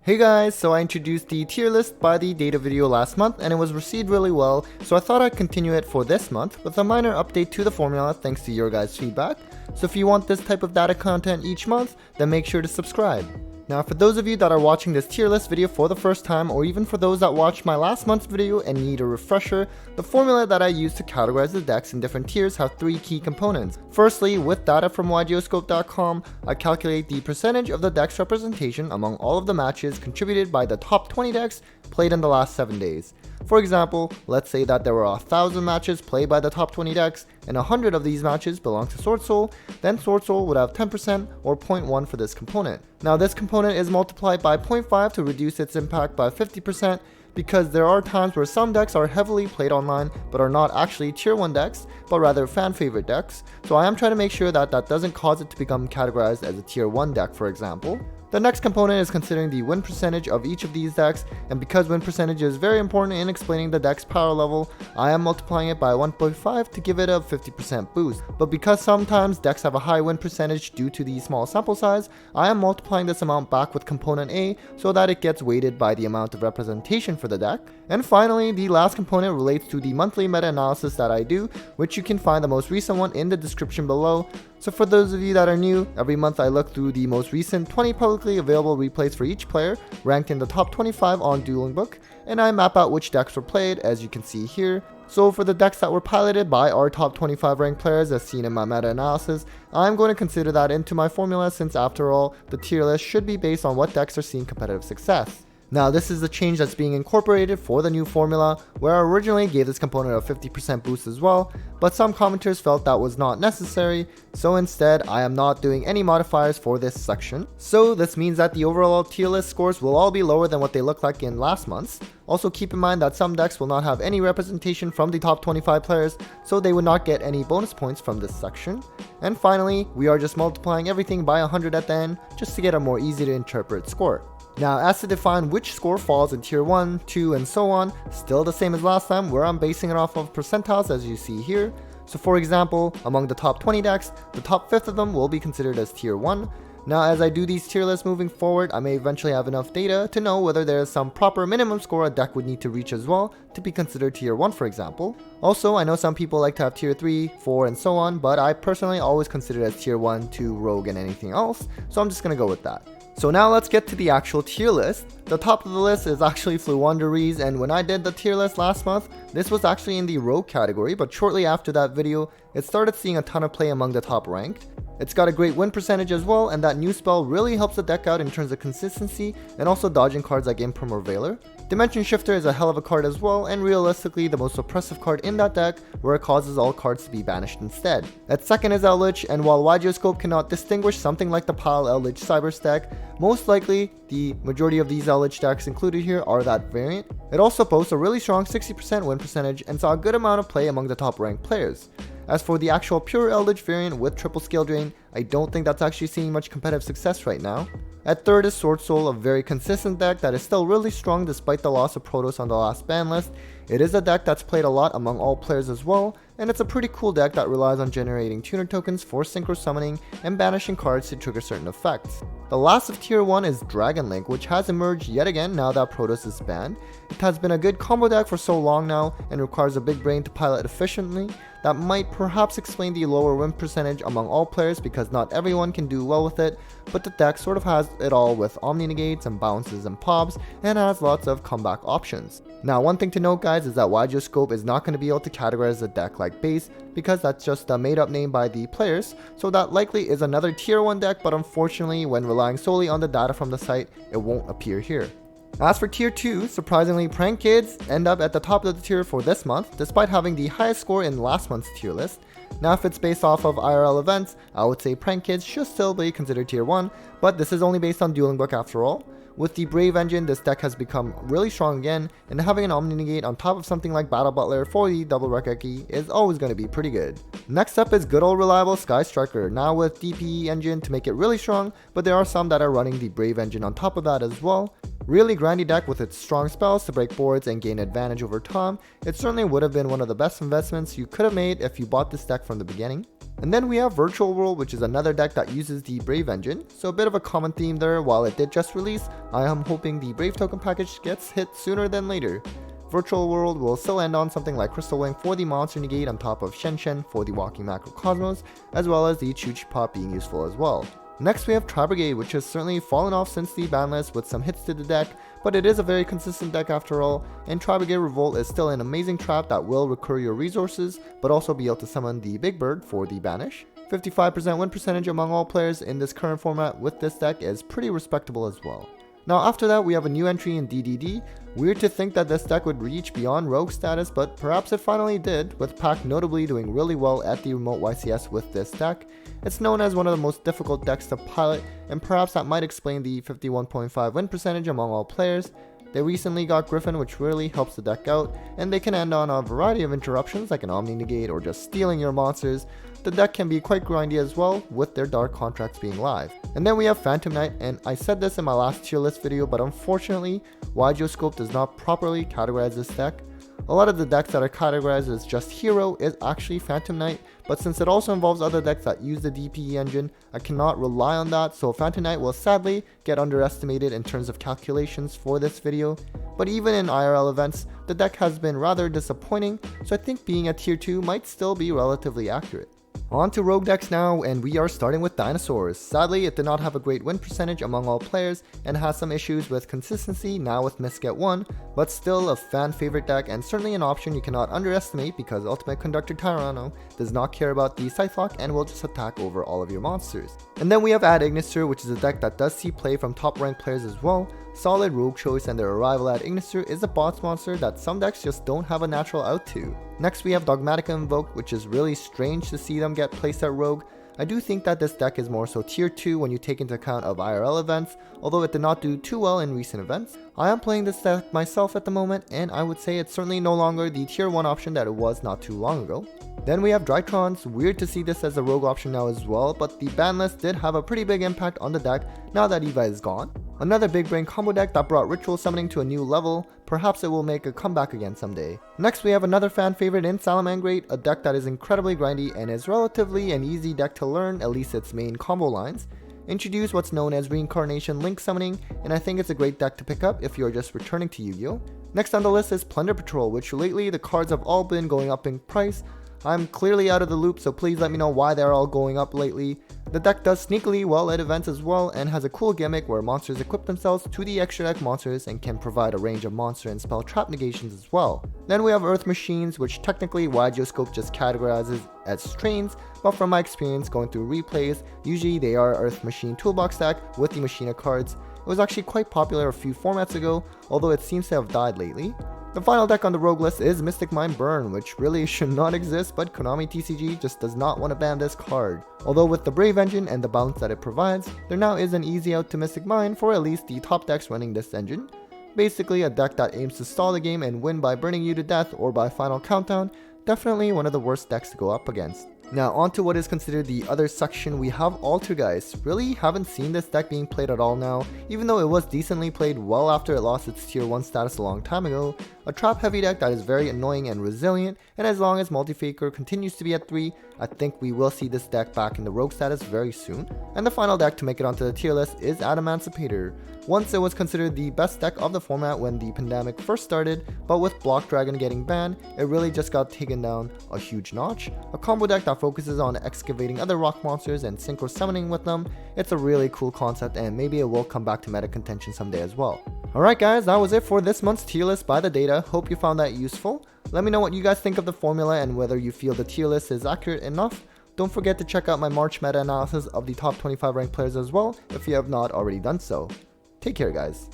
Hey guys, so I introduced the tier list by the data video last month and it was received really well, so I thought I'd continue it for this month with a minor update to the formula thanks to your guys' feedback. So if you want this type of data content each month, then make sure to subscribe. Now for those of you that are watching this tier list video for the first time, or even for those that watched my last month's video and need a refresher, the formula that I use to categorize the decks in different tiers have three key components. Firstly, with data from ygeoscope.com, I calculate the percentage of the deck's representation among all of the matches contributed by the top 20 decks played in the last 7 days. For example, let's say that there were 1,000 matches played by the top 20 decks, and 100 of these matches belong to Sword Soul, then Sword Soul would have 10% or 0.1 for this component. Now this component is multiplied by 0.5 to reduce its impact by 50%, because there are times where some decks are heavily played online but are not actually tier 1 decks, but rather fan favorite decks, so I am trying to make sure that that doesn't cause it to become categorized as a tier 1 deck, for example. The next component is considering the win percentage of each of these decks, and because win percentage is very important in explaining the deck's power level, I am multiplying it by 1.5 to give it a 50% boost. But because sometimes decks have a high win percentage due to the small sample size, I am multiplying this amount back with component A so that it gets weighted by the amount of representation for the deck. And finally, the last component relates to the monthly meta-analysis that I do, which you can find the most recent one in the description below. So for those of you that are new, every month I look through the most recent 20 publicly available replays for each player, ranked in the top 25 on Dueling Book, and I map out which decks were played, as you can see here. So for the decks that were piloted by our top 25 ranked players as seen in my meta-analysis, I'm going to consider that into my formula, since after all, the tier list should be based on what decks are seeing competitive success. Now this is the change that's being incorporated for the new formula, where I originally gave this component a 50% boost as well, but some commenters felt that was not necessary, so instead I am not doing any modifiers for this section. So this means that the overall tier list scores will all be lower than what they look like in last month's. Also keep in mind that some decks will not have any representation from the top 25 players, so they would not get any bonus points from this section. And finally, we are just multiplying everything by 100 at the end, just to get a more easy to interpret score. Now, as to define which score falls in tier 1, 2, and so on, still the same as last time, where I'm basing it off of percentiles as you see here. So for example, among the top 20 decks, the top 5th of them will be considered as tier 1. Now as I do these tier lists moving forward, I may eventually have enough data to know whether there is some proper minimum score a deck would need to reach as well to be considered tier 1, for example. Also, I know some people like to have tier 3, 4, and so on, but I personally always consider it as tier 1, 2, rogue, and anything else, so I'm just gonna go with that. So now let's get to the actual tier list. The top of the list is actually Fluwanderees, and when I did the tier list last month, this was actually in the rogue category, but shortly after that video, it started seeing a ton of play among the top ranked. It's got a great win percentage as well, and that new spell really helps the deck out in terms of consistency and also dodging cards like Imperm or Veiler. Dimension Shifter is a hell of a card as well, and realistically the most oppressive card in that deck, where it causes all cards to be banished instead. At second is Eldritch, and while ygeoscope cannot distinguish something like the Pile Eldritch Cyber stack, most likely the majority of these Eldritch decks included here are that variant. It also boasts a really strong 60% win percentage and saw a good amount of play among the top ranked players. As for the actual pure Eldritch variant with triple scale drain, I don't think that's actually seeing much competitive success right now. At third is Sword Soul, a very consistent deck that is still really strong despite the loss of Protoss on the last ban list. It is a deck that's played a lot among all players as well, and it's a pretty cool deck that relies on generating tuner tokens for synchro summoning and banishing cards to trigger certain effects. The last of tier 1 is Dragon Link, which has emerged yet again now that Protoss is banned. It has been a good combo deck for so long now and requires a big brain to pilot efficiently. That might perhaps explain the lower win percentage among all players, because not everyone can do well with it, but the deck sort of has it all with Omni Negates and bounces and pops, and has lots of comeback options. Now one thing to note guys is that ygeoscope is not going to be able to categorize a deck like base, because that's just a made up name by the players, so that likely is another tier 1 deck, but unfortunately when relying solely on the data from the site, it won't appear here. As for tier 2, surprisingly Prank Kids end up at the top of the tier for this month, despite having the highest score in last month's tier list. Now if it's based off of IRL events, I would say Prank Kids should still be considered tier 1, but this is only based on Dueling Book after all. With the Brave engine, this deck has become really strong again, and having an Omni Negate on top of something like Battle Butler for the double Rekeki is always going to be pretty good. Next up is good old reliable Sky Striker, now with DPE engine to make it really strong, but there are some that are running the Brave engine on top of that as well. Really grindy deck with its strong spells to break boards and gain advantage over time, it certainly would have been one of the best investments you could have made if you bought this deck from the beginning. And then we have Virtual World, which is another deck that uses the Brave engine, so a bit of a common theme there. While it did just release, I am hoping the Brave token package gets hit sooner than later. Virtual World will still end on something like Crystal Wing for the monster negate on top of Shen Shen for the walking macrocosmos, as well as the Chu Chi Pop being useful as well. Next we have Tri Brigade, which has certainly fallen off since the ban list with some hits to the deck, but it is a very consistent deck after all, and Tri Brigade Revolt is still an amazing trap that will recur your resources, but also be able to summon the Big Bird for the banish. 55% win percentage among all players in this current format with this deck is pretty respectable as well. Now after that we have a new entry in DDD. Weird to think that this deck would reach beyond Rogue status, but perhaps it finally did, with Pac notably doing really well at the remote YCS with this deck. It's known as one of the most difficult decks to pilot, and perhaps that might explain the 51.5 win percentage among all players. They recently got Griffin, which really helps the deck out, and they can end on a variety of interruptions like an Omni Negate or just stealing your monsters. The deck can be quite grindy as well, with their dark contracts being live. And then we have Phantom Knight, and I said this in my last tier list video, but unfortunately, Scope does not properly categorize this deck. A lot of the decks that are categorized as just hero is actually Phantom Knight, but since it also involves other decks that use the DPE engine, I cannot rely on that, so Phantom Knight will sadly get underestimated in terms of calculations for this video. But even in IRL events, the deck has been rather disappointing, so I think being a tier 2 might still be relatively accurate. On to rogue decks now, and we are starting with Dinosaurs. Sadly, it did not have a great win percentage among all players and has some issues with consistency now with Miss Get 1, but still a fan favorite deck and certainly an option you cannot underestimate because Ultimate Conductor Tyranno does not care about the Scythe Lock and will just attack over all of your monsters. And then we have Ad Ignister, which is a deck that does see play from top ranked players as well. Solid rogue choice, and their arrival at Ignister is a boss monster that some decks just don't have a natural out to. Next we have Dogmatica Invoke, which is really strange to see them get placed at rogue. I do think that this deck is more so tier 2 when you take into account of IRL events, although it did not do too well in recent events. I am playing this deck myself at the moment, and I would say it's certainly no longer the tier 1 option that it was not too long ago. Then we have Drytrons. Weird to see this as a rogue option now as well, but the ban list did have a pretty big impact on the deck now that Eva is gone. Another big brain combo deck that brought ritual summoning to a new level. Perhaps it will make a comeback again someday. Next we have another fan favorite in Salamangreat, a deck that is incredibly grindy and is relatively an easy deck to learn, at least its main combo lines. Introduce what's known as Reincarnation Link Summoning, and I think it's a great deck to pick up if you're just returning to Yu-Gi-Oh! Next on the list is Plunder Patrol, which lately the cards have all been going up in price. I'm clearly out of the loop, so please let me know why they're all going up lately. The deck does sneakily well at events as well, and has a cool gimmick where monsters equip themselves to the extra deck monsters and can provide a range of monster and spell trap negations as well. Then we have Earth Machines, which technically Scope just categorizes as strains, but from my experience going through replays, usually they are Earth Machine toolbox deck with the Machina cards. It was actually quite popular a few formats ago, although it seems to have died lately. The final deck on the rogue list is Mystic Mind Burn, which really should not exist, but Konami TCG just does not want to ban this card. Although with the Brave engine and the balance that it provides, there now is an easy out to Mystic Mind for at least the top decks running this engine. Basically a deck that aims to stall the game and win by burning you to death or by final countdown. Definitely one of the worst decks to go up against. Now on to what is considered the other section, we have Altergeist. Really haven't seen this deck being played at all now, even though it was decently played well after it lost its tier 1 status a long time ago. A trap heavy deck that is very annoying and resilient, and as long as Multifaker continues to be at 3, I think we will see this deck back in the rogue status very soon. And the final deck to make it onto the tier list is Adamancipator. Once it was considered the best deck of the format when the pandemic first started, but with Block Dragon getting banned, it really just got taken down a huge notch. A combo deck that focuses on excavating other rock monsters and synchro summoning with them. It's a really cool concept, and maybe it will come back to meta contention someday as well. Alright guys, that was it for this month's tier list by the data. Hope you found that useful. Let me know what you guys think of the formula and whether you feel the tier list is accurate enough. Don't forget to check out my March meta analysis of the top 25 ranked players as well if you have not already done so. Take care guys.